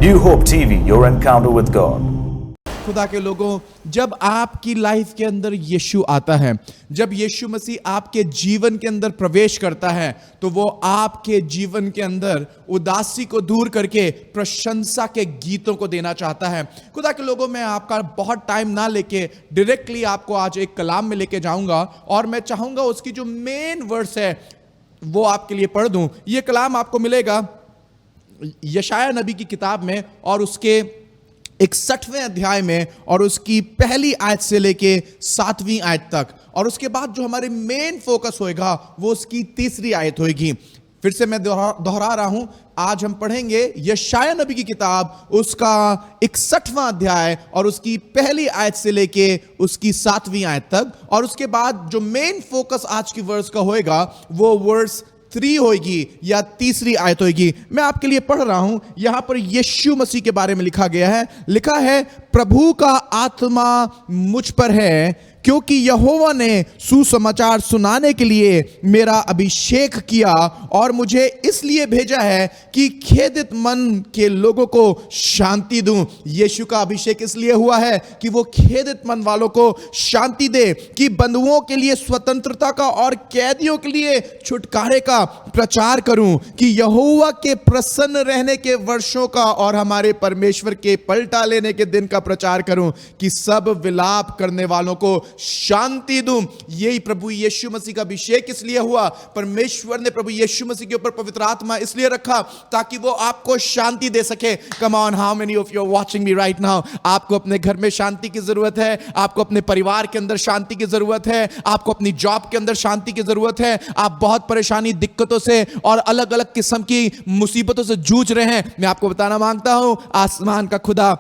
New Hope TV, your encounter with God. खुदा के लोगों, जब आपकी लाइफ के अंदर यीशु आता है, जब यीशु मसीह आपके जीवन के अंदर प्रवेश करता है, तो वो आपके जीवन के अंदर उदासी को दूर करके प्रशंसा के गीतों को देना चाहता है। खुदा के लोगों, मैं आपका बहुत टाइम ना लेके डायरेक्टली आपको आज एक कलाम में लेके जाऊंगा और मैं चाहूंगा उसकी जो मेन वर्स है वो आपके लिए पढ़ दूं। ये कलाम आपको मिलेगा यशाया नबी की किताब में और उसके 61वें अध्याय में और उसकी पहली आयत से लेके 7वीं आयत तक, और उसके बाद जो हमारे मेन फोकस होएगा वो उसकी 3री आयत होएगी। फिर से मैं दोहरा रहा हूं, आज हम पढ़ेंगे यशाया नबी की किताब उसका 61वां अध्याय और उसकी पहली आयत से लेके उसकी 7वीं आयत तक, और उसके बाद जो मेन फोकस आज की वर्स का होएगा वो वर्स 3 होगी या 3री आयत होगी। मैं आपके लिए पढ़ रहा हूं। यहां पर यीशु मसीह के बारे में लिखा गया है। लिखा है, प्रभु का आत्मा मुझ पर है क्योंकि यहोवा ने सुसमाचार सुनाने के लिए मेरा अभिषेक किया और मुझे इसलिए भेजा है कि खेदित मन के लोगों को शांति दूं। यीशु का अभिषेक इसलिए हुआ है कि वो खेदित मन वालों को शांति दे, कि बंधुओं के लिए स्वतंत्रता का और कैदियों के लिए छुटकारे का प्रचार करूं, कि यहोवा के प्रसन्न रहने के वर्षों का और हमारे परमेश्वर के पलटा लेने के दिन का प्रचार करूं, कि सब विलाप करने वालों को शांति दूं। यही प्रभु यीशु मसीह का अभिषेक इसलिए हुआ। परमेश्वर ने प्रभु यीशु मसीह के ऊपर पवित्र आत्मा इसलिए रखा ताकि वो आपको शांति दे सके। Come on, how many of you are watching me right now? आपको अपने घर में शांति की जरूरत है, आपको अपने परिवार के अंदर शांति की जरूरत है, आपको अपनी जॉब के अंदर शांति की जरूरत है। आप बहुत परेशानी, दिक्कतों से और अलग अलग किस्म की मुसीबतों से जूझ रहे हैं। मैं आपको बताना मांगता हूं, आसमान का खुदा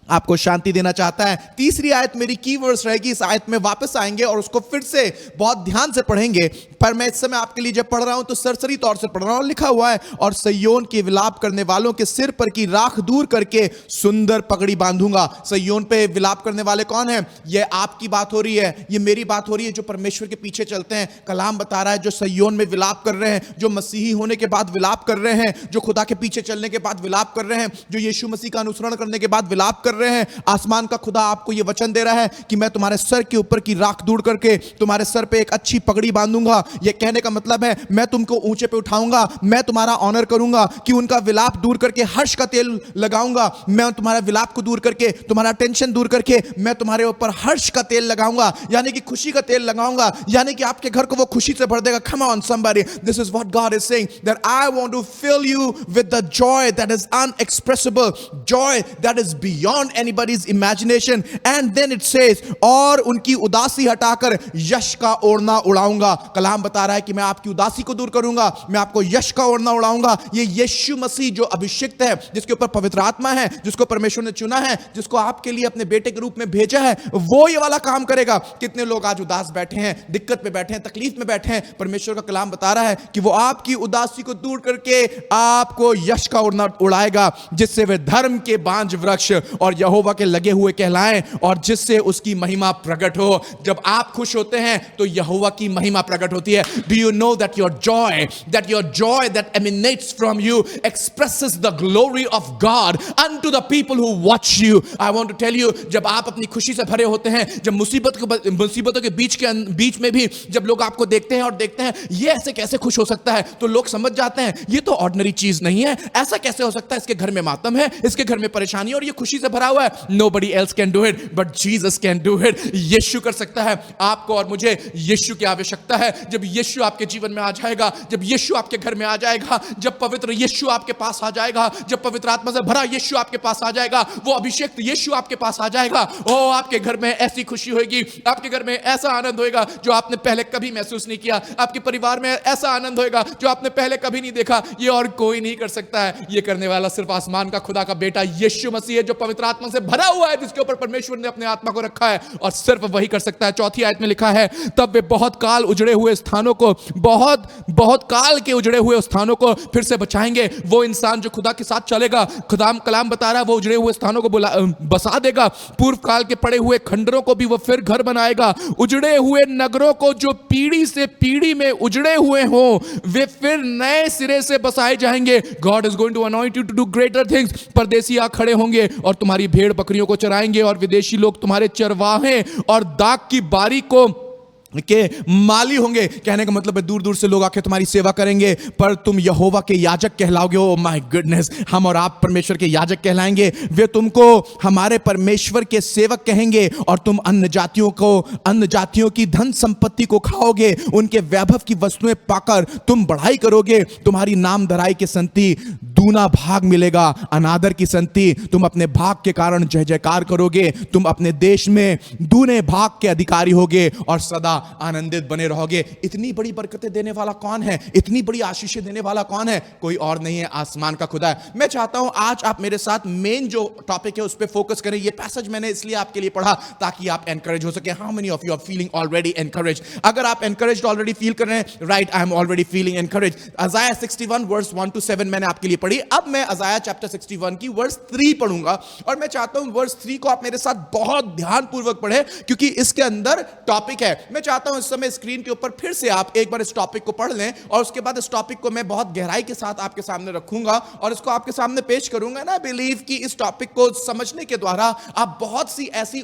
आपको शांति देना चाहता है। 3री आयत मेरी की वर्स रहेगी। इस आयत में वापस आएंगे और उसको फिर से बहुत ध्यान से पढ़ेंगे, पर मैं इस समय आपके लिए जब पढ़ रहा हूं तो सरसरी तौर से पढ़ रहा हूं। लिखा हुआ है, और सय्योन के विलाप करने वालों के सिर पर की राख दूर करके सुंदर पगड़ी बांधूंगा। सय्योन पे विलाप करने वाले कौन है? ये आपकी बात हो रही है, ये मेरी बात हो रही है, जो परमेश्वर के पीछे चलते हैं। कलाम बता रहा है, जो सय्योन में विलाप कर रहे हैं, जो मसीही होने के बाद विलाप कर रहे हैं, जो खुदा के पीछे चलने के बाद विलाप कर रहे हैं, जो यीशु मसीह का अनुसरण करने के बाद विलाप कर रहे हैं। आसमान का खुदा आपको यह वचन दे रहा है कि मैं तुम्हारे सर के ऊपर की राख दूर करके तुम्हारे सर पे एक अच्छी पगड़ी बांधूंगा। यह कहने का मतलब है, मैं तुमको ऊंचे पे उठाऊंगा, मैं तुम्हारा ऑनर करूंगा, कि उनका विलाप दूर करके हर्ष का तेल लगाऊंगा। मैं तुम्हारा विलाप को दूर करके, तुम्हारा टेंशन दूर करके मैं तुम्हारे ऊपर हर्ष का तेल लगाऊंगा, यानी कि खुशी का तेल लगाऊंगा, यानी कि आपके घर को वो खुशी से भर देगा। Come on somebody, this is what God is saying, that I want to fill you with the joy that is unexpressible, joy that is beyond anybody's imagination. And then it says, और उनकी उदासी हटाकर यश का ओढ़ना उड़ाऊंगा। कलाम बता रहा है कि मैं आपकी उदासी को दूर करूंगा, मैं आपको यश का ओढ़ना उड़ाऊंगा। ये यीशु मसीह जो अभिषिक्त है, जिसके ऊपर पवित्र आत्मा है, जिसको परमेश्वर ने चुना है, जिसको आपके लिए अपने बेटे के रूप में भेजा है, वो ये वाला काम करेगा। कितने लोग आज उदास बैठे हैं, दिक्कत में बैठे हैं, तकलीफ में बैठे हैं। परमेश्वर का कलाम बता रहा है कि वो आपकी उदासी को दूर करके आपको यश का ओढ़ना उड़ाएगा, जिससे वे धर्म के बांज वृक्ष और यहोवा के लगे हुए कहलाएं और जिससे उसकी महिमा प्रकट हो। जब आप खुश होते हैं तो यहोवा की महिमा प्रकट होती है। Do you know that your joy that emanates from you expresses the glory of God unto the people who watch you? I want to tell you, जब आप अपनी खुशी से भरे होते हैं, जब मुसीबतों के बीच में भी जब लोग आपको देखते हैं और देखते हैं ये ऐसे कैसे खुश हो सकता है, तो लोग समझ जाते हैं ये तो ऑर्डिनरी चीज नहीं है, ऐसा कैसे हो सकता है, इसके घर में मातम है, इसके घर में परेशानी और ये खुशी से भरा हुआ है। Nobody else can do it, but Jesus can do it. यीशु कर सकता है। आपको और मुझे यीशु की आवश्यकता है। जब यीशु आपके जीवन में आ जाएगा, जब यीशु आपके घर में आ जाएगा, जब पवित्र यीशु आपके पास आ जाएगा, जब पवित्र आत्मा से भरा यीशु आपके पास आ जाएगा, वो अभिषेक यीशु आपके पास आ जाएगा, ओ आपके घर में ऐसी खुशी होगी, आपके घर में ऐसा आनंद होएगा जो आपने पहले कभी महसूस नहीं किया, आपके परिवार में ऐसा आनंद होएगा जो आपने पहले कभी नहीं देखा। ये और कोई नहीं कर सकता है, ये करने वाला सिर्फ आसमान का खुदा का बेटा यीशु मसीह है, जो पवित्र आत्मा से भरा हुआ है जिसके ऊपर परमेश्वर ने अपने आत्मा को रखा है, और सिर्फ वही कर सकता है। चौथी आयत में लिखा है, तब वे बहुत काल उजड़े हुए स्थानों को, बहुत काल के उजड़े हुए स्थानों को फिर से बचाएंगे। वो इंसान जो खुदा के साथ चलेगा, खुदा कलाम बता रहा है, वो उजड़े हुए स्थानों को बसा देगा। पूर्व काल के पड़े हुए खंडरों को भी वो फिर घर बनाएगा। उजड़े हुए नगरों को जो पीढ़ी से पीढ़ी में उजड़े हुए हो, वे फिर नए सिरे से बसाए जाएंगे। God is going to anoint you to do greater things. परदेसी आ खड़े होंगे और तुम्हारी भेड़ बकरियों को चराएंगे, और विदेशी लोग तुम्हारे चरवाहे और दाख की बारी को के माली होंगे। कहने का मतलब है दूर दूर से लोग आके तुम्हारी सेवा करेंगे, पर तुम यहोवा के याजक कहलाओगे। ओ माय गुडनेस, हम और आप परमेश्वर के याजक कहलाएंगे। वे तुमको हमारे परमेश्वर के सेवक कहेंगे, और तुम अन्य जातियों की धन संपत्ति को खाओगे। उनके वैभव की वस्तुएं पाकर तुम बढ़ाई करोगे। तुम्हारी नाम धराई के संति दूना भाग मिलेगा। अनादर की संति तुम अपने भाग के कारण जय जयकार करोगे। तुम अपने देश में दूने भाग के अधिकारी होगे और सदा आनंदित बने रहोगे। इतनी बड़ी बरकतें देने वाला कौन है? इतनी बड़ी आशीषें देने वाला कौन है? कोई और नहीं है, आसमान का खुदा है। मैं चाहता हूं आज आप मेरे साथ मेन जो टॉपिक है उस पर फोकस करें। ये पैसेज मैंने इसलिए आपके लिए पढ़ा ताकि आप एनकरेज हो सके। How many of you are feeling already encourage? अगर आप एनकरेज ऑलरेडी फील कर रहे हैं, right, I am already feeling encourage. Isaiah 61 verse 1 to 7 मैंने आपके लिए पढ़ी। अब मैं Isaiah चैप्टर 61 की वर्स 3 पढ़ूंगा, और मैं चाहता हूं वर्स 3 को आप मेरे साथ बहुत ध्यानपूर्वक पढ़ें, क्योंकि इसके अंदर टॉपिक है। मैं चाहता हूं इस समय स्क्रीन के ऊपर फिर से आप एक बार इस टॉपिक को पढ़ लें, और उसके बाद इस टॉपिक को मैं बहुत गहराई के साथ आपके सामने रखूंगा और इसको आपके सामने पेश करूंगा। ना बिलीव कि इस टॉपिक को समझने के द्वारा आप बहुत सी ऐसी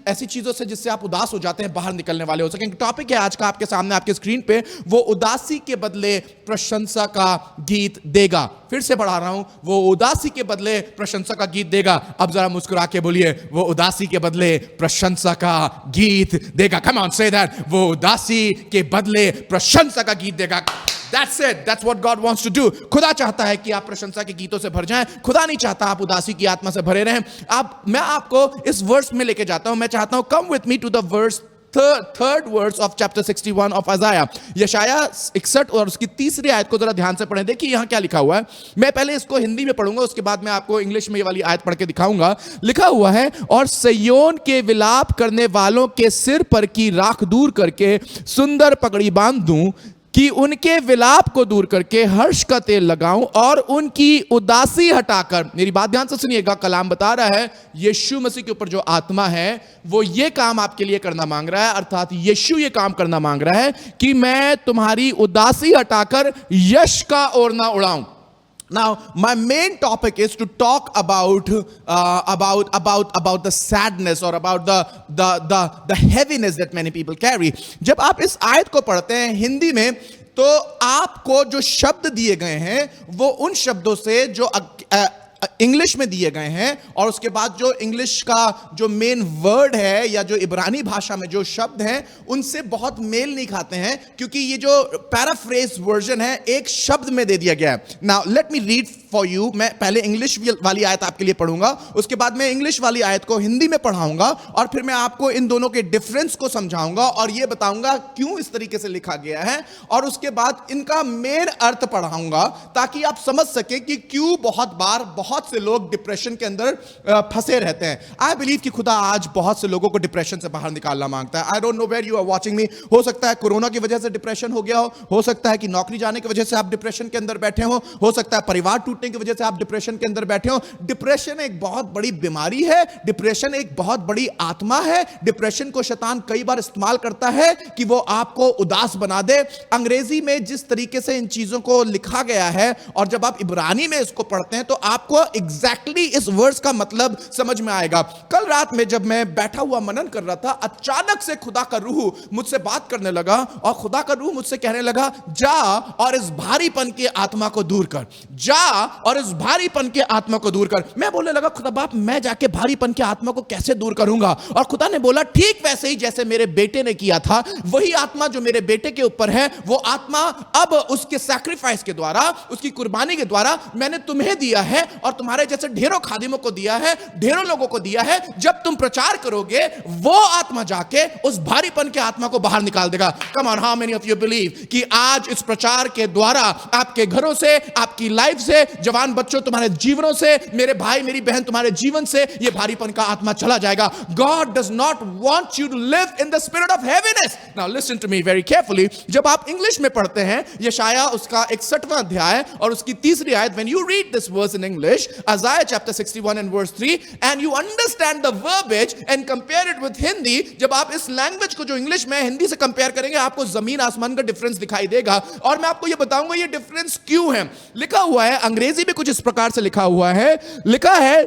ऐसी चीजों से जिससे आप उदास हो जाते हैं बाहर निकलने वाले हो सकेंगे। टॉपिक है आज का आपके सामने आपके स्क्रीन पे, वो उदासी के बदले प्रशंसा का गीत देगा। फिर से बढ़ा रहा हूं, वो उदासी के बदले प्रशंसा का गीत देगा। अब जरा मुस्कुरा के बोलिए, वो उदासी के बदले प्रशंसा का गीत देगा। कम ऑन से दैट, वो उदासी के बदले प्रशंसा का गीत देगा। That's it. That's what God wants to do. खुदा चाहता है कि आप प्रशंसा के गीतों से भर जाएं। खुदा नहीं चाहता आप उदासी की आत्मा से भरे रहें। मैं आपको इस वर्स में लेके जाता हूं। मैं चाहता हूं come with me to the verse third verse of chapter 61 of Isaiah. यशाया 61 और उसकी तीसरी आयत को जरा ध्यान से पढ़ें। देखिए यहां क्या लिखा हुआ है। मैं पहले इसको हिंदी में पढ़ूंगा, उसके बाद मैं आपको इंग्लिश में ये वाली आयत पढ़ के दिखाऊंगा। लिखा हुआ है, और सयोन के विलाप करने वालों के सिर पर की राख दूर करके सुंदर पगड़ी बांध दूं, कि उनके विलाप को दूर करके हर्ष का तेल लगाऊं, और उनकी उदासी हटाकर। मेरी बात ध्यान से सुनिएगा, कलाम बता रहा है यीशु मसीह के ऊपर जो आत्मा है वो ये काम आपके लिए करना मांग रहा है, अर्थात यीशु ये काम करना मांग रहा है कि मैं तुम्हारी उदासी हटाकर यश का ओढ़ना उड़ाऊं। Now, my main topic is to talk about the sadness or about the heaviness that many people carry. जब आप इस आयत को पढ़ते हैं हिंदी में, तो आपको जो शब्द दिए गए हैं वो उन शब्दों से जो इंग्लिश में दिए गए हैं, और उसके बाद जो इंग्लिश का जो मेन वर्ड है या जो इब्रानी भाषा में जो शब्द हैं उनसे बहुत मेल नहीं खाते हैं, क्योंकि ये जो पैराफ्रेज वर्जन है एक शब्द में दे दिया गया है। Now let me read for you. मैं पहले इंग्लिश वाली आयत आपके लिए पढ़ूंगा, उसके बाद मैं इंग्लिश वाली आयत को हिंदी में पढ़ाऊंगा, और फिर मैं आपको इन दोनों के डिफरेंस को समझाऊंगा और ये बताऊंगा क्यों इस तरीके से लिखा गया है, और उसके बाद इनका मेन अर्थ पढ़ाऊंगा ताकि आप समझ सके कि क्यों बहुत से लोग डिप्रेशन के अंदर फंसे रहते हैं। आई बिलीव कि खुदा आज बहुत से लोगों को डिप्रेशन से बाहर निकालना मांगता है। I don't know where you are watching me. हो सकता है कोरोना की वजह से डिप्रेशन हो गया हो सकता है कि नौकरी जाने की वजह से आप डिप्रेशन के अंदर बैठे हो सकता है परिवार टूटने की वजह से आप डिप्रेशन के अंदर बैठे हो। डिप्रेशन एक बहुत बड़ी बीमारी है, डिप्रेशन एक बहुत बड़ी आत्मा है। डिप्रेशन को शैतान कई बार इस्तेमाल करता है कि वो आपको उदास बना दे। अंग्रेजी में जिस तरीके से इन चीजों को लिखा गया है, और जब आप इब्रानी में इसको पढ़ते हैं तो आपको एग्जैक्टली इस वर्स का मतलब समझ में आएगा। कल रात में जब मैं बैठा हुआ मनन कर रहा था, अचानक से खुदा का रूह मुझसे बात करने लगा, और खुदा का रूह मुझसे कहने लगा, जा और इस भारीपन की आत्मा को दूर कर, जा और इस भारीपन की आत्मा को दूर कर। मैं बोलने लगा, खुदा बाप मैं जाके भारीपन की आत्मा को कैसे दूर करूंगा? और खुदा ने बोला, ठीक वैसे ही जैसे मेरे बेटे ने किया था, वही आत्मा जो मेरे बेटे के ऊपर है, वो आत्मा अब उसके सैक्रिफाइस के द्वारा, उसकी कुर्बानी के द्वारा मैंने तुम्हें दिया है, और तुम्हारे जैसे ढेरों खादिमों को दिया है, ढेरों लोगों को दिया है। जब तुम प्रचार करोगे, वो आत्मा जाके उस भारीपन के आत्मा को बाहर निकाल देगा। कम on, how many of you believe कि आज इस प्रचार के द्वारा आपके घरों से, आपकी लाइफ से, जवान बच्चों तुम्हारे जीवनों से, मेरे भाई मेरी बहन तुम्हारे जीवन से ये भारीपन का आत्मा चला जाएगा। God does not want you to live in the spirit of heaviness. Now listen to me very carefully. जब आप इंग्लिश में पढ़ते हैं यशाया उसका 61वां अध्याय और उसकी 3री आयत, when you read this verse in English, Isaiah chapter 61 and verse 3, and you understand the verbiage and compare it with Hindi, जब आप इस लैंग्वेज को जो इंग्लिश में हिंदी से कंपेयर करेंगे, आपको जमीन आसमान का डिफरेंस दिखाई देगा। और मैं आपको ये बताऊंगा ये डिफरेंस क्यों है। लिखा हुआ है अंग्रेजी में कुछ इस प्रकार से लिखा हुआ है, लिखा है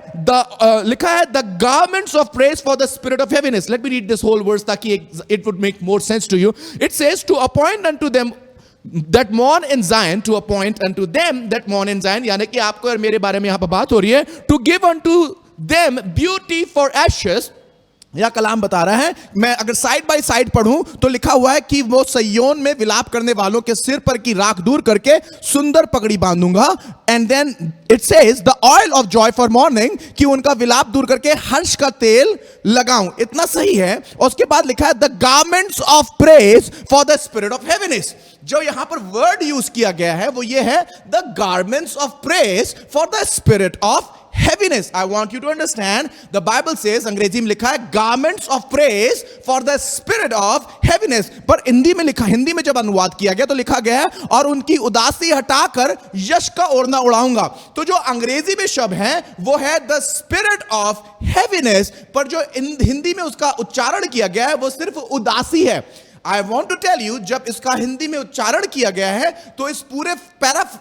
the garments of praise for the spirit of heaviness. Let me read this whole verse ताकि it would make more sense to you. It says to appoint unto them that mourn in Zion, to appoint unto them that mourn in Zion, यानी कि आपको और मेरे बारे में यहां पर बात हो रही है। to give unto them beauty for ashes, यह कलाम बता रहा है। मैं अगर साइड बाय साइड पढ़ूं तो लिखा हुआ है कि वो सयोन में विलाप करने वालों के सिर पर की राख दूर करके सुंदर पगड़ी बांधूंगा। And then it says the oil of joy for mourning, कि उनका विलाप दूर करके हर्ष का तेल लगाऊं। इतना सही है। और उसके बाद लिखा है the garments of praise for the spirit of heaviness. जो यहां पर वर्ड यूज किया गया है वो ये है, the garments of praise for the spirit of heaviness. I want you to understand, the Bible says, अंग्रेजी में लिखा है garments of praise for the spirit of heaviness, पर हिंदी में लिखा, हिंदी में जब अनुवाद किया गया तो लिखा गया है और उनकी उदासी हटाकर यश का ओढ़ना उड़ाऊंगा। तो जो अंग्रेजी में शब्द है वो है the spirit of heaviness, पर जो हिंदी में उसका उच्चारण किया गया है वो सिर्फ उदासी है। I want to tell you, जब इसका हिंदी में उच्चारण किया गया है तो इस पूरे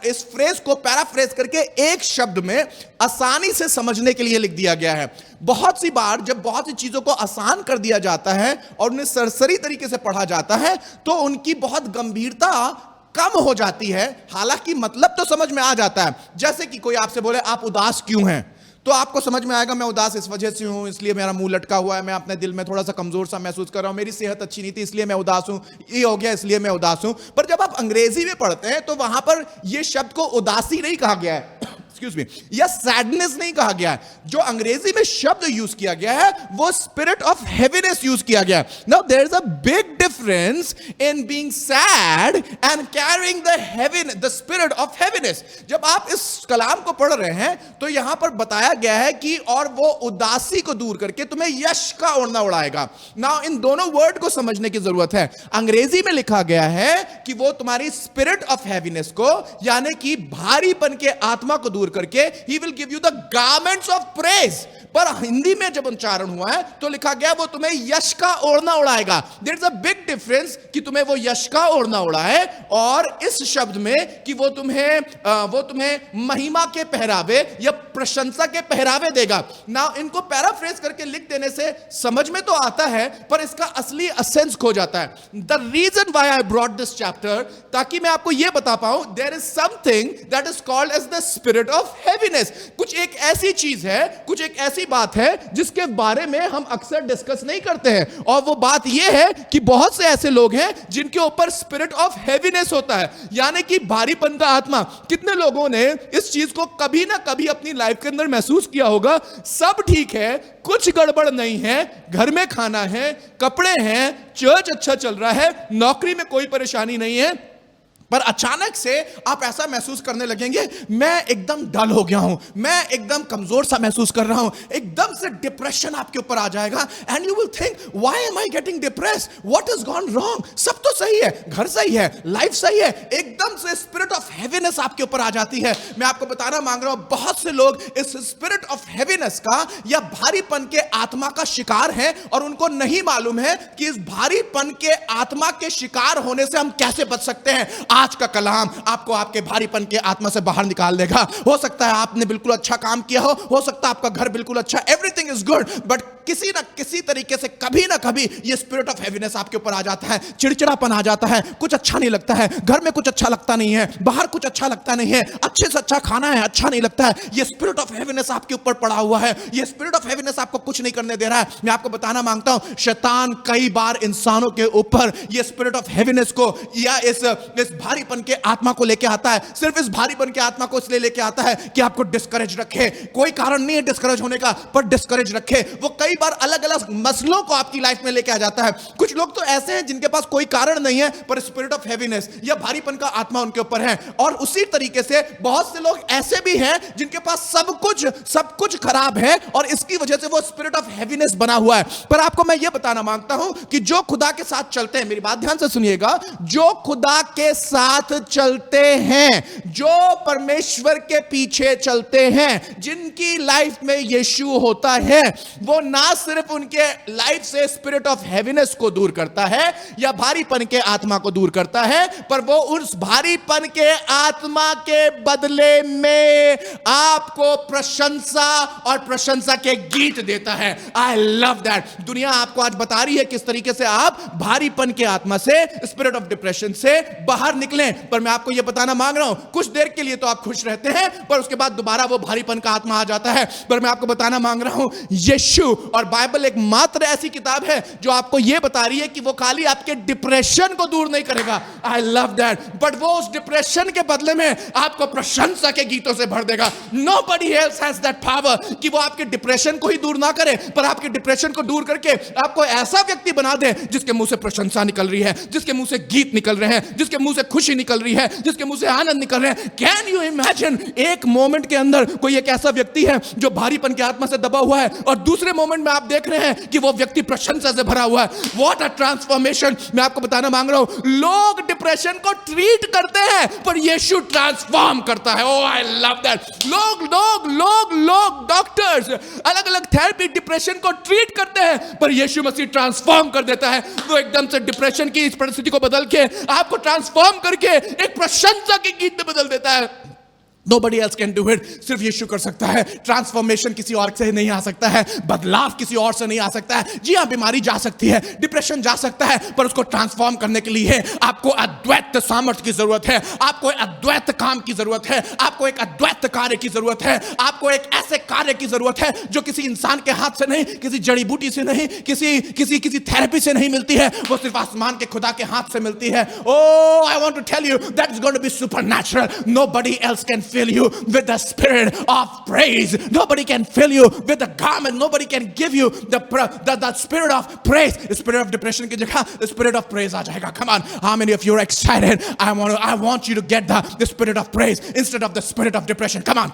इस फ्रेज को पैराफ्रेज करके एक शब्द में आसानी से समझने के लिए लिख दिया गया है। बहुत सी बार जब बहुत सी चीजों को आसान कर दिया जाता है और उन्हें सरसरी तरीके से पढ़ा जाता है तो उनकी बहुत गंभीरता कम हो जाती है। हालांकि मतलब तो समझ में आ जाता है। जैसे कि कोई आपसे बोले आप उदास क्यों हैं, तो आपको समझ में आएगा मैं उदास इस वजह से हूं, इसलिए मेरा मुंह लटका हुआ है, मैं अपने दिल में थोड़ा सा कमजोर सा महसूस कर रहा हूं, मेरी सेहत अच्छी नहीं थी इसलिए मैं उदास हूं, ये हो गया इसलिए मैं उदास हूं। पर जब आप अंग्रेजी में पढ़ते हैं तो वहां पर यह शब्द को उदासी नहीं कहा गया है, एक्सक्यूज मी, या सैडनेस नहीं कहा गया है। जो अंग्रेजी में शब्द यूज किया गया है वो स्पिरिट ऑफ हेवीनेस यूज किया गया है। Now there is a big difference in being sad and carrying the spirit of heaviness. जब आप इस कलाम को पढ़ रहे हैं तो यहां पर बताया गया है कि और वो उदासी को दूर करके तुम्हें यश का ओढ़ना उड़ाएगा। नाउ इन दोनों वर्ड को समझने की जरूरत है। अंग्रेजी में लिखा गया है कि वो तुम्हारी स्पिरिट ऑफ हेवीनेस को, यानी कि भारीपन के आत्मा को दूर करके he will give you the garments of praise, पर हिंदी में जब उच्चारण हुआ है तो लिखा गया वो तुम्हें यश का ओढ़ना उड़ाएगा। There is a big difference कि तुम्हें वो यश का ओढ़ना उड़ाए और इस शब्द में कि वो तुम्हें महिमा के पहरावे या प्रशंसा के पहरावे देगा। ना इनको पैराफ्रेज करके लिख देने से समझ में तो आता है पर इसका असली एसेंस खो जाता है। The reason why I brought this chapter, ताकि मैं आपको यह बता पाऊं, there is something that is called as the spirit of heaviness. कुछ एक ऐसी चीज है, कुछ एक ऐसी बात है जिसके बारे में हम अक्सर डिस्कस नहीं करते हैं, और वो बात यह है कि बहुत से ऐसे लोग हैं जिनके ऊपर स्पिरिट ऑफ हेवीनेस होता है, यानी कि भारीपन का आत्मा। कितने लोगों ने इस चीज को कभी ना कभी अपनी लाइफ के अंदर महसूस किया होगा, सब ठीक है, कुछ गड़बड़ नहीं है, घर में खाना है, कपड़े हैं, चर्च अच्छा चल रहा है, नौकरी में कोई परेशानी नहीं है, पर अचानक से आप ऐसा महसूस करने लगेंगे मैं एकदम डल हो गया हूं, मैं एकदम कमजोर सा महसूस कर रहा हूं, एकदम से डिप्रेशन आपके ऊपर आ जाएगा and you will think why am I getting depressed, what is gone wrong. सब तो सही है, घर सही है, लाइफ सही है, एकदम से स्पिरिट ऑफ हेवीनेस आपके ऊपर आ जाती है। मैं आपको बताना मांग रहा हूं बहुत से लोग इस स्पिरिट ऑफ हेवीनेस का या भारीपन के आत्मा का शिकार हैं और उनको नहीं मालूम है कि इस भारीपन के आत्मा के शिकार होने से हम कैसे बच सकते हैं। आज का कलाम आपको आपके भारीपन के आत्मा से बाहर निकाल देगा। हो सकता है आपने बिल्कुल अच्छा काम किया हो सकता है आपका घर बिल्कुल अच्छा, एवरीथिंग इज गुड, बट किसी ना किसी तरीके से कभी ना कभी ये स्पिरिट ऑफ हैवीनेस आपके ऊपर आ जाता है, चिड़चिड़ापन आ जाता है, कुछ अच्छा नहीं लगता है, घर में कुछ अच्छा लगता नहीं है, बाहर कुछ अच्छा लगता नहीं है, अच्छे से अच्छा खाना है अच्छा नहीं लगता है। ये स्पिरिट ऑफ हैवीनेस आपके ऊपर पड़ा हुआ है, ये स्पिरिट ऑफ हैवीनेस आपको कुछ नहीं करने दे रहा है। मैं आपको बताना मांगता हूं, शैतान कई बार इंसानों के ऊपर ये स्पिरिट ऑफ हैवीनेस को या इस भारीपन के आत्मा को लेके आता है। सिर्फ इस भारीपन के आत्मा को इसलिए लेके आता है कि आपको डिस्करेज रखे। कोई कारण नहीं है डिस्करेज होने का, पर डिस्करेज रखे। वो कई बार अलग अलग मसलों को आपकी लाइफ में लेके आ जाता है। कुछ लोग तो ऐसे हैं जिनके पास कोई कारण नहीं है, पर स्पिरिट ऑफ हैवीनेस या भारीपन का आत्मा उनके ऊपर है। और उसी तरीके से बहुत से लोग ऐसे भी हैं जिनके पास सब कुछ खराब है और इसकी वजह से वो स्पिरिट ऑफ हैवीनेस बना हुआ है। पर आपको मैं यह बताना मांगता हूं कि जो खुदा के साथ चलते हैं, मेरी बात ध्यान से सुनिएगा, जो खुदा के साथ चलते हैं, जो परमेश्वर के पीछे चलते हैं, जिनकी लाइफ में यीशु होता है, वो ना सिर्फ उनके लाइफ से स्पिरिट ऑफ हैवीनेस को दूर करता है या भारीपन के आत्मा को दूर करता है, पर वो उस भारीपन के आत्मा के बदले में आपको प्रशंसा और प्रशंसा के गीत देता है। I love that. दुनिया आपको आज बता रही है किस तरीके से आप भारीपन के आत्मा से, स्पिरिट ऑफ डिप्रेशन से बाहर निकलें। पर मैं आपको यह बताना मांग रहा हूं, कुछ देर के लिए तो आप खुश रहते हैं, पर उसके बाद दोबारा वो भारीपन का आत्मा आ जाता है। पर मैं आपको बताना मांग रहा हूं, यीशु और बाइबल एक मात्र ऐसी किताब है जो आपको यह बता रही है कि वो खाली आपके डिप्रेशन को दूर नहीं करेगा। I love that. बट वो उस डिप्रेशन के बदले में आपको प्रशंसा के गीतों से भर देगा। Nobody else has that power कि वो आपके डिप्रेशन को ही दूर ना करे, पर आपके डिप्रेशन को दूर करके आपको ऐसा व्यक्ति बना दे जिसके मुंह से प्रशंसा निकल रही है, जिसके मुंह से गीत निकल रहे हैं, जिसके मुंह से खुशी निकल रही है, जिसके मुंह से आनंद निकल रहे हैं। कैन यू इमेजिन, एक मोमेंट के अंदर कोई एक ऐसा व्यक्ति है जो भारीपन की आत्मा से दबा हुआ है और दूसरे मोमेंट में आप देख रहे हैं कि वो व्यक्ति प्रशंसा से भरा हुआ है। What a transformation. मैं आपको बताना मांग रहा हूं, लोग डिप्रेशन को ट्रीट करते हैं पर यीशु ट्रांसफॉर्म करता है। ओह आई लव दैट। लोग डॉक्टर्स अलग अलग थेरेपी डिप्रेशन को ट्रीट करते हैं, पर यीशु मसीह ट्रांसफॉर्म कर देता है। वो एकदम से डिप्रेशन की इस परिस्थिति को बदल के आपको ट्रांसफॉर्म करके एक प्रशंसा के गीत में बदल देता है। Nobody else can do it, सिर्फ यीशु कर सकता है। ट्रांसफॉर्मेशन किसी और से नहीं आ सकता है, बदलाव किसी और से नहीं आ सकता है। जी हाँ, बीमारी जा सकती है, डिप्रेशन जा सकता है, पर उसको ट्रांसफॉर्म करने के लिए आपको अद्वैत सामर्थ्य की जरूरत है, आपको अद्वैत काम की जरूरत है, आपको एक अद्वैत कार्य की जरूरत है, आपको एक ऐसे कार्य की जरूरत है जो किसी इंसान के हाथ से नहीं, किसी जड़ी बूटी से नहीं, किसी थेरेपी से नहीं मिलती है, वो सिर्फ आसमान के खुदा के हाथ से मिलती है। Oh, I want to tell you that is going to be supernatural. Nobody else can fill you with the spirit of praise. Nobody can fill you with the garment. Nobody can give you the spirit of praise. Spirit of depression की जगह spirit of praise आ जाएगा. Come on, how many of you are excited? I want you to get the spirit of praise instead of the spirit of depression. Come on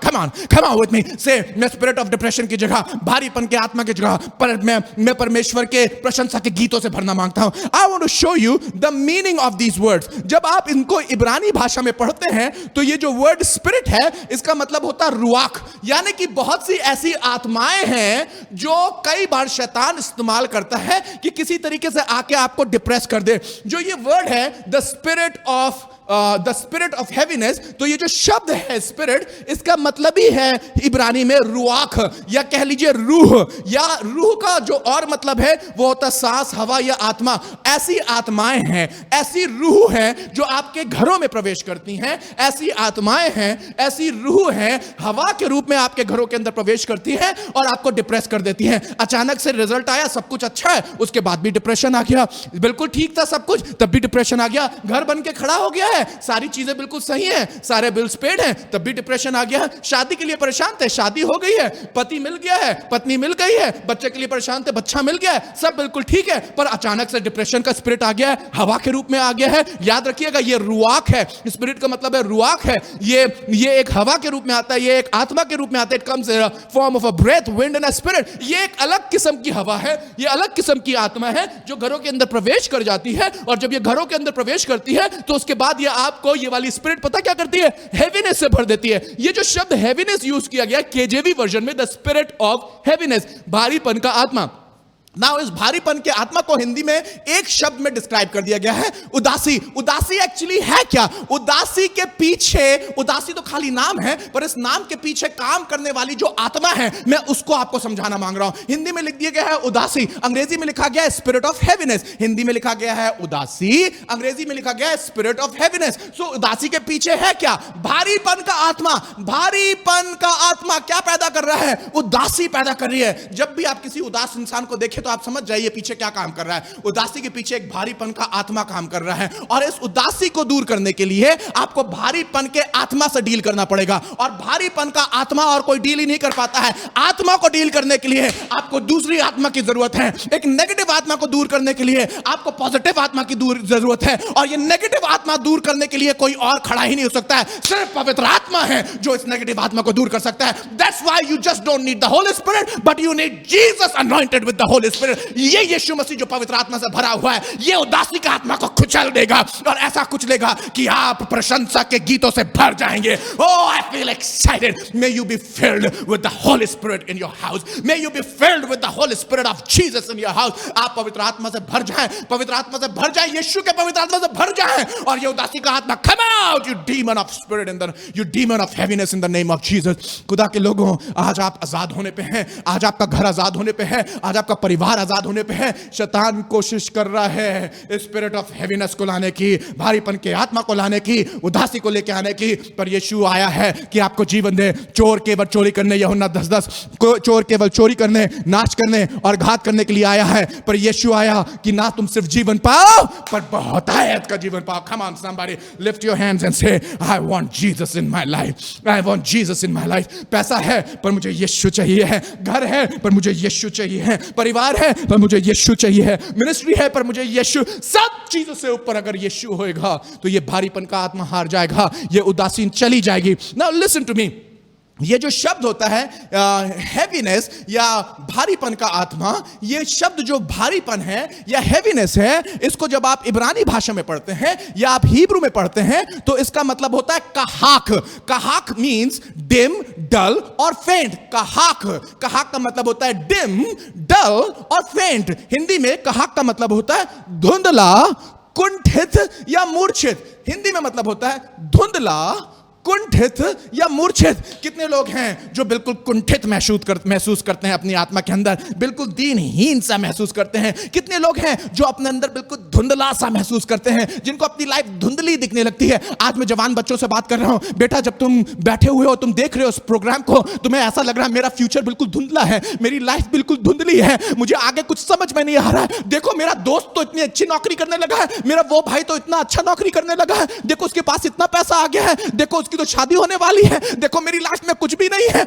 with me. Say, मैं spirit of depression की जगह, भारीपन के आत्मा की जगह पर मैं परमेश्वर के प्रशंसा के गीतों से भरना मांगता हूं। I want to show you the meaning of these words. जब आप इनको इब्रानी भाषा में पढ़ते हैं तो ये जो वर्ड स्पिरिट है, इसका मतलब होता है रुआख, यानी कि बहुत सी ऐसी आत्माएं हैं जो कई बार शैतान इस्तेमाल करता है कि किसी तरीके से आके आपको डिप्रेस कर दे। जो ये वर्ड है द स्पिरिट ऑफ हैवीनेस, तो ये जो शब्द है स्पिरिट, इसका मतलब ही है इब्रानी में रुआख, या कह लीजिए रूह, या रूह का जो और मतलब है वो होता सांस, हवा या आत्मा। ऐसी आत्माएं हैं, ऐसी रूह हैं जो आपके घरों में प्रवेश करती हैं, ऐसी आत्माएं हैं, ऐसी रूह हैं हवा के रूप में आपके घरों के अंदर प्रवेश करती हैं और आपको डिप्रेस कर देती हैं। अचानक से रिजल्ट आया, सब कुछ अच्छा है, उसके बाद भी डिप्रेशन आ गया। बिल्कुल ठीक था सब कुछ, तब भी डिप्रेशन आ गया। घर बन के खड़ा हो गया है, सारी चीजें बिल्कुल सही हैं, सारे बिल्स पेड हैं, तब भी डिप्रेशन आ गया। शादी के लिए परेशान थे, शादी हो गई है, पति मिल गया है, पत्नी मिल गई है, बच्चे के लिए परेशान थे, बच्चा मिल गया है, सब बिल्कुल ठीक है, पर अचानक से डिप्रेशन का स्पिरिट आ गया है, हवा के रूप में आ गया है। याद रखिएगा, ये रुआख है, स्पिरिट का मतलब है रुआख है। ये एक हवा के रूप में आता है, ये एक आत्मा के रूप में आता है। It comes in form of a breath, wind and a spirit. ये एक अलग किस्म की हवा है, ये अलग किस्म की आत्मा है जो घरों के अंदर प्रवेश कर जाती है, और जब ये घरों के अंदर प्रवेश करती है तो उसके बाद ये आपको ये वाली स्पिरिट पता क्या करती है, हैवीनेस से भर देती है। ये जो शब्द हैवीनेस यूज किया गया केजेवी वर्जन में, द स्पिरिट ऑफ हैवीनेस, भारीपन का आत्मा। नाउ इस भारीपन के आत्मा को हिंदी में एक शब्द में डिस्क्राइब कर दिया गया है, उदासी। उदासी एक्चुअली है क्या? उदासी के पीछे, उदासी तो खाली नाम है, पर इस नाम के पीछे काम करने वाली जो आत्मा है, मैं उसको आपको समझाना मांग रहा हूं। हिंदी में लिख दिया गया है उदासी, अंग्रेजी में लिखा गया है स्पिरिट ऑफ हैवीनेस। हिंदी में लिखा गया है उदासी, अंग्रेजी में लिखा गया है स्पिरिट ऑफ हैवीनेस। सो उदासी के पीछे है क्या? भारीपन का आत्मा। भारीपन का आत्मा क्या पैदा कर रहा है? उदासी पैदा कर रही है। जब भी आप किसी उदास इंसान को देखें तो आप समझ जाइए पीछे क्या काम कर रहा है। उदासी के पीछे एक भारीपन का आत्मा काम कर रहा है, और इस उदासी को दूर करने के लिए आपको भारीपन के आत्मा से डील करना पड़ेगा। और भारीपन का आत्मा और कोई डील ही नहीं कर पाता है। आत्मा को डील करने के लिए आपको दूसरी आत्मा की जरूरत है। एक नेगेटिव आत्मा को दूर करने के लिए आपको पॉजिटिव आत्मा की जरूरत है, और ये नेगेटिव आत्मा दूर करने के लिए कोई और खड़ा ही नहीं हो सकता है। सिर्फ पवित्र आत्मा है जो इस नेगेटिव आत्मा को दूर कर सकता है। That's why you just don't need the Holy Spirit, but you need Jesus anointed with the Holy Spirit। ये यीशु मसीह जो पवित्र आत्मा से भरा हुआ है, ये उदासी का आत्मा को कुचल देगा और ऐसा कुचलेगा कि आप प्रशंसा के गीतों से भर जाएंगे। Oh, I feel excited. May you be filled with the Holy Spirit in your house. May you be filled with the Holy Spirit of Jesus in your house। आप पवित्र आत्मा से भर जाएं, पवित्र आत्मा से भर जाएं, यीशु के पवित्र आत्मा से भर जाएं, और ये उदासी का आत्मा come out, you demon of spirit in the, you demon of heaviness in the name of Jesus। खुदा के लोगों, आज आप आजाद होने पे हैं, आज आपका घर आजाद होने पे है, आज आपका परिवार आजाद होने पे है। शैतान कोशिश कर रहा है स्पिरिट ऑफ हेवीनेस को लाने की, भारीपन के आत्मा को लाने की, उदासी को लेके आने की, पर यीशु आया है कि आपको जीवन दे। चोर केवल चोरी करने, यूहन्ना 10:10, चोर केवल चोरी करने, नाश करने और घात करने के लिए आया है, पर यीशु आया कि ना तुम सिर्फ जीवन पाओ, पर बहुतायत का जीवन पाओ। Come on somebody, lift your hands and say, I want Jesus in my life, I want Jesus in my life। पैसा है पर मुझे यीशु चाहिए है, घर है पर मुझे यीशु चाहिए है, परिवार है पर मुझे यीशु चाहिए है, मिनिस्ट्री है पर मुझे यीशु, सब चीजों से ऊपर अगर यीशु होएगा तो ये भारीपन का आत्मा हार जाएगा, ये उदासीन चली जाएगी। नाउ लिसन टू मी, ये जो शब्द होता है हैवीनेस या भारीपन का आत्मा, ये शब्द जो भारीपन है या हैवीनेस है, इसको जब आप इब्रानी भाषा में पढ़ते हैं या आप हिब्रू में पढ़ते हैं तो इसका मतलब होता है कहाक। कहाक मींस डिम, डल और फेंट। कहाक, कहाक का मतलब होता है डिम, डल और फेंट। हिंदी में कहाक का मतलब होता है धुंधला, कुंठित या मूर्छित। हिंदी में मतलब होता है धुंधला, कुंठित या मूर्छित। कितने लोग हैं जो बिल्कुल कुंठित महसूस करते हैं अपनी आत्मा के अंदर, बिल्कुल दीनहीन सा महसूस करते हैं। कितने लोग हैं जो अपने अंदर बिल्कुल धुंधला सा महसूस करते हैं, जिनको अपनी लाइफ धुंधली दिखने लगती है। आज मैं जवान बच्चों से बात कर रहा हूं, बेटा जब तुम बैठे हुए हो, तुम देख रहे हो इस प्रोग्राम को, तुम्हें ऐसा लग रहा है मेरा फ्यूचर बिल्कुल धुंधला है, मेरी लाइफ बिल्कुल धुंधली है, मुझे आगे कुछ समझ में नहीं आ रहा है। देखो मेरा दोस्त तो इतनी अच्छी नौकरी करने लगा है, मेरा वो भाई तो इतना अच्छा नौकरी करने लगा है, देखो उसके पास इतना पैसा आ गया है, देखो उसकी तो शादी होने वाली है, देखो मेरी लाइफ में कुछ भी नहीं है।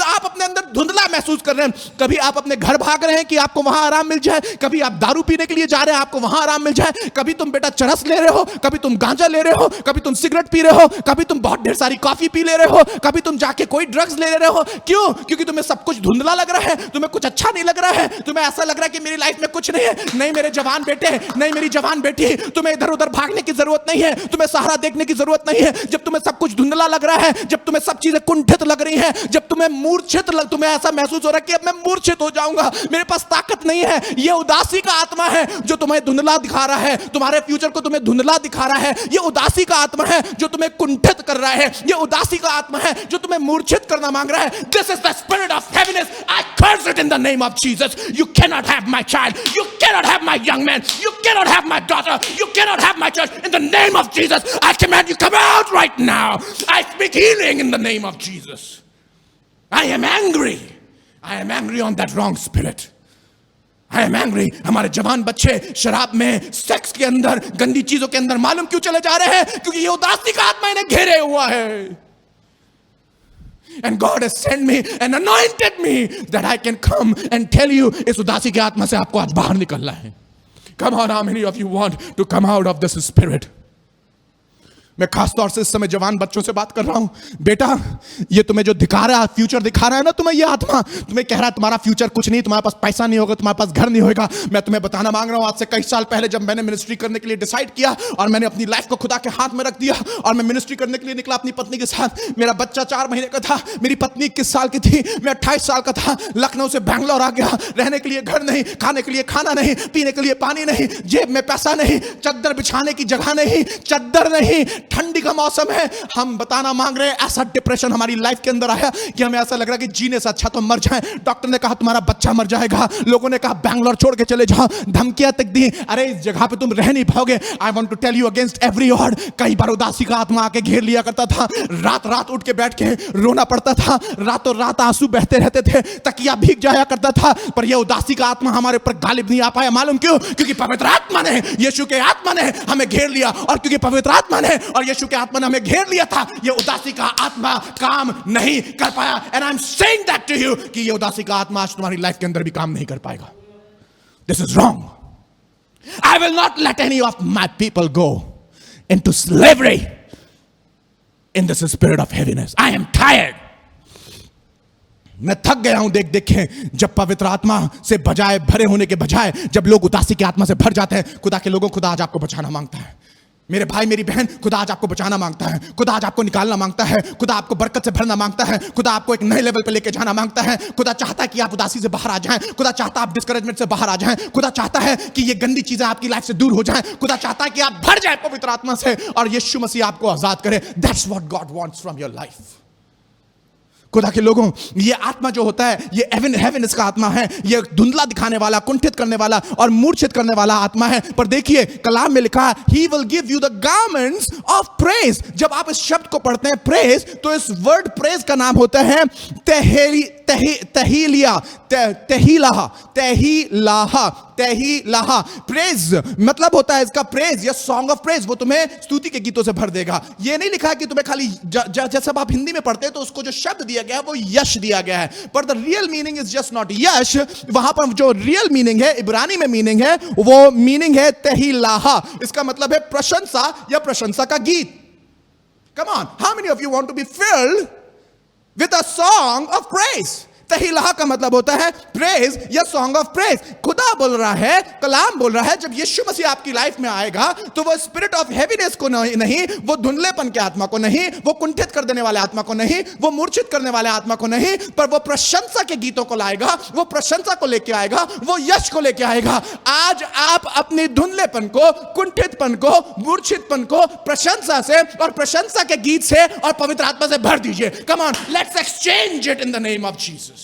आप अपने अंदर धुंधला महसूस कर रहे हैं। कभी आप अपने घर भाग रहे हैं कि आपको वहां आराम मिल जाए, कभी आप दारू पीने के लिए जा रहे हैं आपको वहां आराम मिल जाए, कभी तुम बेटा चरस ले रहे हो, कभी तुम गांजा ले रहे हो, कभी तुम सिगरेट पी रहे हो, कभी तुम बहुत ढेर सारी कॉफी पी ले रहे हो, कभी तुम जाके कोई ड्रग्स ले रहे हो। क्यों? क्योंकि तुम्हें सब कुछ धुंधला लग रहा है, तुम्हें कुछ अच्छा नहीं लग रहा है, तुम्हें ऐसा लग रहा है कि मेरी लाइफ में कुछ नहीं है। नहीं मेरे जवान बेटे, नहीं मेरी जवान बेटी, तुम्हें इधर उधर भागने की जरूरत नहीं है, तुम्हें सहारा देखने की जरूरत नहीं है। जब तुम्हें सब कुछ धुंधला लग रहा है, जब तुम्हें सब चीजें कुंठित लग रही हैं, जब तुम्हें मूर्छित तुम्हें ऐसा महसूस हो रहा है कि अब मैं मूर्छित हो जाऊंगा, मेरे पास ताकत नहीं है, यह उदासी का आत्मा है जो तुम्हें धुंधला दिखा रहा है, तुम्हारे फ्यूचर को तुम्हें धुंधला दिखा रहा है। यह उदासी का आत्मा है जो तुम्हें कुंठित कर रहा है, यह उदासी का आत्मा है जो तुम्हें मूर्छित करना मांग रहा है। This is the spirit of heaviness. I curse it in the name of Jesus. You cannot have my child, you cannot have my young man, you cannot have my daughter, you cannot have my church. In the name of Jesus, I command you come out right now. I speak healing in the name of Jesus. I am angry. I am angry on that wrong spirit. I am angry. हमारे जवान बच्चे शराब में, sex के अंदर, गंदी चीजों के अंदर मालूम क्यों चले जा रहे हैं? क्योंकि ये उदासी का आत्मा इन्हें घेरे हुआ है। And God has sent me and anointed me that I can come and tell you, इस उदासी के आत्मा से आपको आज बाहर निकलना है। Come on, how many of you want to come out of this spirit? मैं खास तौर से इस समय जवान बच्चों से बात कर रहा हूं। बेटा, ये तुम्हें जो दिखा रहा है, फ्यूचर दिखा रहा है ना तुम्हें, ये आत्मा तुम्हें कह रहा है तुम्हारा फ्यूचर कुछ नहीं, तुम्हारे पास पैसा नहीं होगा, तुम्हारे पास घर नहीं होगा। मैं तुम्हें बताना मांग रहा हूं, आज से कई साल पहले जब मैंने मिनिस्ट्री करने के लिए डिसाइड किया और मैंने अपनी लाइफ को खुदा के हाथ में रख दिया और मैं मिनिस्ट्री करने के लिए निकला अपनी पत्नी के साथ। मेरा बच्चा 4 महीने का था, मेरी पत्नी 21 साल की थी, मैं 28 साल का था। लखनऊ से बैंगलोर आ गया, रहने के लिए घर नहीं, खाने के लिए खाना नहीं, पीने के लिए पानी नहीं, जेब में पैसा नहीं, चद्दर बिछाने की जगह नहीं, चद्दर नहीं, ठंडी का मौसम है। हम बताना मांग रहे हैं, ऐसा डिप्रेशन हमारी लाइफ के अंदर आया कि हमें ऐसा लग रहा है कि जीने से अच्छा तो मर जाए। डॉक्टर ने कहा तुम्हारा बच्चा मर जाएगा, लोगों ने कहा बैंगलोर छोड़ के चले जाओ, धमकियां तक दी, अरे इस जगह पे तुम रह नहीं पाओगे। I want to tell you against every odd, कई बार उदासी का आत्मा आके घेर लिया करता था, रात रात उठ के बैठ के रोना पड़ता था, रातों रात आंसू बहते रहते थे, तकिया भीग जाया करता था, पर यह उदासी का आत्मा हमारे ऊपर गालिब नहीं आ पाया। मालूम क्यों? क्योंकि पवित्र आत्मा ने, यीशु के आत्मा ने हमें घेर लिया, और क्योंकि पवित्र आत्मा ने और यीशु के आत्मा ने हमें घेर लिया था, यह उदासी का आत्मा काम नहीं कर पाया। And I am saying that to you कि यह उदासी का आत्मा आज तुम्हारी लाइफ के अंदर भी काम नहीं कर पाएगा। This is wrong. I will not let any of my people go into slavery in this spirit of heaviness. I am tired. मैं थक गया हूं देख देख के, जब पवित्र आत्मा से बजाय भरे होने के बजाय जब लोग उदासी की आत्मा से भर जाते हैं। खुदा के लोगों, खुदा आज आपको बचाना मांगता है। मेरे भाई मेरी बहन, खुदा आज आपको बचाना मांगता है, खुदा आज आपको निकालना मांगता है, खुदा आपको बरकत से भरना मांगता है, खुदा आपको एक नए लेवल पे लेके जाना मांगता है। खुदा चाहता है कि आप उदासी से बाहर आ जाएं, खुदा चाहता है आप डिस्करेजमेंट से बाहर आ जाएं, खुदा चाहता है कि ये गंदी चीजें आपकी लाइफ से दूर हो जाएं, खुदा चाहता है कि आप भर जाएं पवित्र आत्मा से और यीशु मसीह आपको आजाद करे। That's what God wants from your life. खुदा के लोगों, ये आत्मा जो होता है, ये हेवेनेस का आत्मा है, ये धुंधला दिखाने वाला, कुंठित करने वाला और मूर्छित करने वाला आत्मा है। पर देखिए कलाम में लिखा है, he will give you the garments of praise. जब आप इस शब्द को पढ़ते हैं प्रेज, तो इस वर्ड प्रेज का नाम होता है तहीलाहा। प्रेज मतलब होता है इसका प्रेज या सॉन्ग ऑफ प्रेज, वो तुम्हें स्तुति के गीतों से भर देगा। ये नहीं लिखा है कि तुम्हें खाली जैसे आप हिंदी में पढ़ते हैं तो उसको जो शब्द दिया गया है वो यश दिया गया है, पर the real meaning is just not यश। वहां पर जो रियल मीनिंग है, इब्रानी में मीनिंग है, वो मीनिंग है तहीलाहा। इसका मतलब है प्रशंसा या प्रशंसा का गीत। Come on, how many of you want to be filled with a song of praise? तहीलाहा का मतलब होता है प्रेज या सॉन्ग ऑफ प्रेज। खुदा बोल रहा है, कलाम बोल रहा है, जब यीशु मसीह आपकी लाइफ में आएगा तो वो स्पिरिट ऑफ हेवीनेस को नहीं, वो धुंधलेपन के आत्मा को नहीं, वो कुंठित कर देने वाले आत्मा को नहीं, वो मूर्छित करने वाले आत्मा को नहीं, पर वो प्रशंसा के गीतों को लाएगा, वो प्रशंसा को लेके आएगा, वो यश को लेके आएगा। आज आप अपनी धुंधलेपन को, कुंठितपन को, मूर्छितपन को प्रशंसा से और प्रशंसा के गीत से और पवित्र आत्मा से भर दीजिए। Come on, let's exchange it in the name of Jesus.